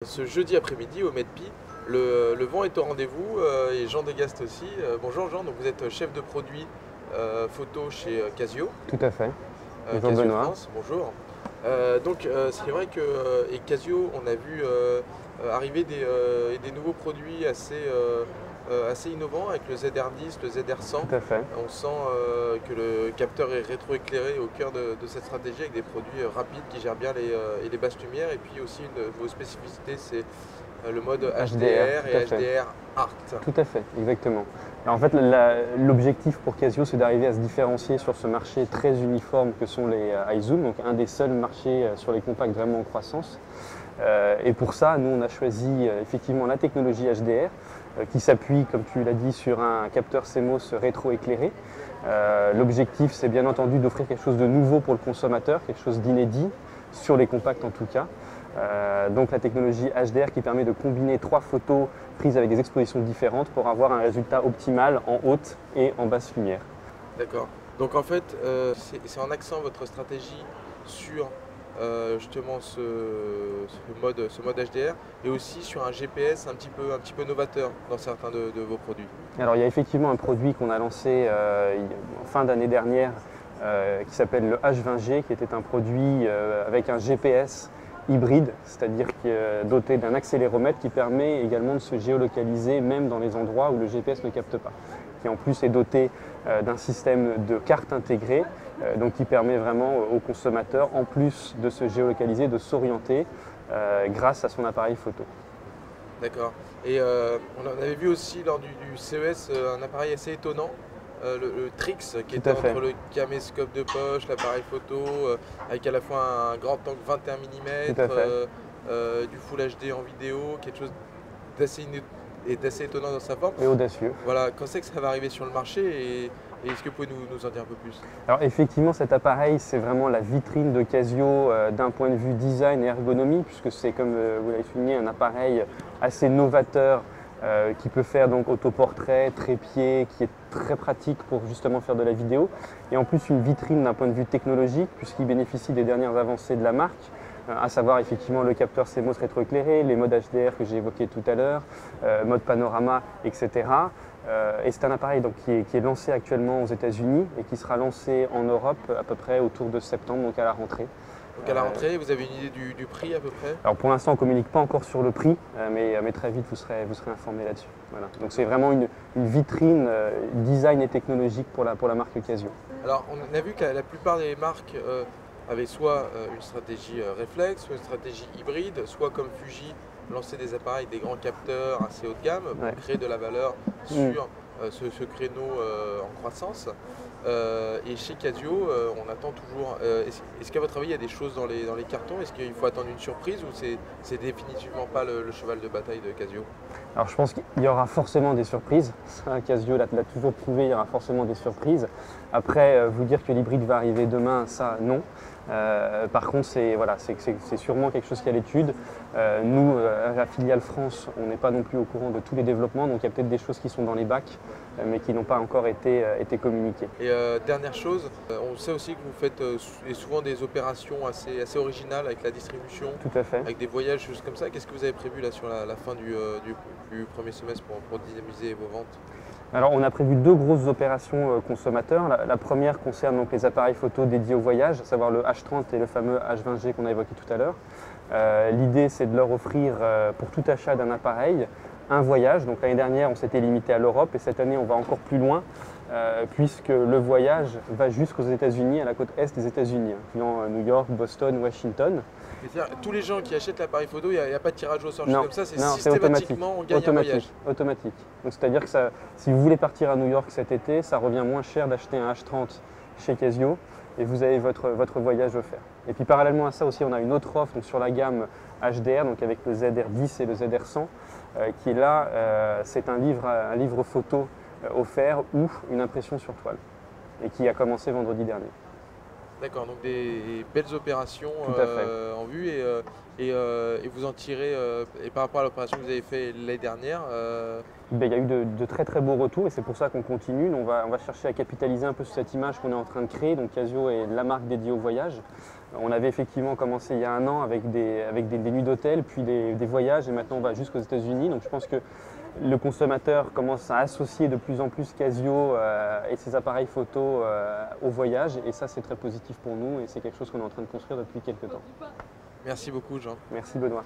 Ce jeudi après-midi au MEDPI, le vent est au rendez-vous et Jean Desgastes aussi. Bonjour Jean, donc vous êtes chef de produit photo chez Casio, Tout à fait. Bonjour Casio Benoît. France, bonjour. C'est vrai que et Casio, on a vu arriver des nouveaux produits assez innovants avec le ZR10, le ZR100. Tout à fait. On sent que le capteur est rétroéclairé au cœur de cette stratégie avec des produits rapides qui gèrent bien les basses lumières. Et puis aussi une de vos spécificités, c'est le mode HDR tout à et fait. HDR Art. Tout à fait, exactement. Alors, en fait, l'objectif pour Casio, c'est d'arriver à se différencier sur ce marché très uniforme que sont les iZoom, donc un des seuls marchés sur les compacts vraiment en croissance. Et pour ça, nous, on a choisi effectivement la technologie HDR qui s'appuie, comme tu l'as dit, sur un capteur CMOS rétroéclairé. L'objectif, c'est bien entendu d'offrir quelque chose de nouveau pour le consommateur, quelque chose d'inédit, sur les compacts en tout cas. Donc la technologie HDR qui permet de combiner 3 photos prises avec des expositions différentes pour avoir un résultat optimal en haute et en basse lumière. D'accord. Donc en fait, c'est en accent votre stratégie sur justement ce mode HDR et aussi sur un GPS un petit peu novateur dans certains de vos produits. Alors il y a effectivement un produit qu'on a lancé en fin d'année dernière qui s'appelle le H20G, qui était un produit avec un GPS hybride, c'est-à-dire doté d'un accéléromètre qui permet également de se géolocaliser même dans les endroits où le GPS ne capte pas, qui en plus est doté d'un système de carte intégrée, donc qui permet vraiment aux consommateurs, en plus de se géolocaliser, de s'orienter grâce à son appareil photo. D'accord. Et on en avait vu aussi lors du CES un appareil assez étonnant, le Trix, qui était entre le caméscope de poche, l'appareil photo, avec à la fois un grand angle 21 mm, du Full HD en vidéo, quelque chose d'assez étonnant dans sa forme. Et audacieux. Voilà, quand c'est que ça va arriver sur le marché et est-ce que vous pouvez nous en dire un peu plus? Alors effectivement, cet appareil, c'est vraiment la vitrine de Casio d'un point de vue design et ergonomie, puisque c'est, comme vous l'avez souligné, un appareil assez novateur qui peut faire donc autoportrait, trépied, qui est très pratique pour justement faire de la vidéo. Et en plus une vitrine d'un point de vue technologique, puisqu'il bénéficie des dernières avancées de la marque, à savoir effectivement le capteur CMOS rétroéclairé, les modes HDR que j'ai évoqués tout à l'heure, mode panorama, etc. Et c'est un appareil donc, qui est lancé actuellement aux États-Unis et qui sera lancé en Europe à peu près autour de septembre, donc à la rentrée. Donc à la rentrée, vous avez une idée du prix à peu près? Alors pour l'instant, on ne communique pas encore sur le prix, mais très vite, vous serez informés là-dessus. Voilà. Donc c'est vraiment une vitrine design et technologique pour la marque Casio. Alors on a vu que la plupart des marques avaient soit une stratégie réflexe, soit une stratégie hybride, soit comme Fuji, lancer des appareils, des grands capteurs assez haut de gamme pour créer de la valeur sur ce créneau en croissance. Et chez Casio, on attend toujours. Est-ce qu'à votre avis, il y a des choses dans les cartons? Est-ce qu'il faut attendre une surprise ou c'est définitivement pas le cheval de bataille de Casio? Alors je pense qu'il y aura forcément des surprises. Ça, Casio l'a toujours prouvé, il y aura forcément des surprises. Après, vous dire que l'hybride va arriver demain, ça non. Par contre, c'est sûrement quelque chose qui est à l'étude. Nous, à la filiale France, on n'est pas non plus au courant de tous les développements, donc il y a peut-être des choses qui sont dans les bacs, mais qui n'ont pas encore été communiquées. Et dernière chose, on sait aussi que vous faites souvent des opérations assez originales avec la distribution, Tout à fait. avec des voyages, choses comme ça. Qu'est-ce que vous avez prévu là sur la fin du premier semestre pour dynamiser vos ventes? Alors on a prévu 2 grosses opérations consommateurs. La première concerne donc les appareils photo dédiés au voyage, à savoir le H30 et le fameux H20G qu'on a évoqué tout à l'heure. L'idée c'est de leur offrir pour tout achat d'un appareil un voyage. Donc l'année dernière on s'était limité à l'Europe et cette année on va encore plus loin puisque le voyage va jusqu'aux États-Unis, à la côte est des États-Unis, incluant New York, Boston, Washington. Tous les gens qui achètent l'appareil photo, il n'y a pas de tirage au sort comme ça, c'est systématiquement on gagne un voyage. Automatique. Donc c'est-à-dire que si vous voulez partir à New York cet été, ça revient moins cher d'acheter un H30 chez Casio et vous avez votre voyage offert. Et puis parallèlement à ça aussi, on a une autre offre donc, sur la gamme HDR, donc avec le ZR10 et le ZR100, qui est là, c'est un livre photo offert ou une impression sur toile et qui a commencé vendredi dernier. D'accord, donc des belles opérations en vue. Et et vous en tirez, et par rapport à l'opération que vous avez fait l'année dernière, Il y a eu de très très beaux retours et c'est pour ça qu'on continue. On va chercher à capitaliser un peu sur cette image qu'on est en train de créer. Donc Casio est la marque dédiée au voyage. On avait effectivement commencé il y a un an avec des nuits d'hôtel, puis des voyages et maintenant on va jusqu'aux États-Unis. Donc je pense que le consommateur commence à associer de plus en plus Casio et ses appareils photo au voyage et ça c'est très positif pour nous et c'est quelque chose qu'on est en train de construire depuis quelques temps. merci beaucoup Jean. Merci Benoît.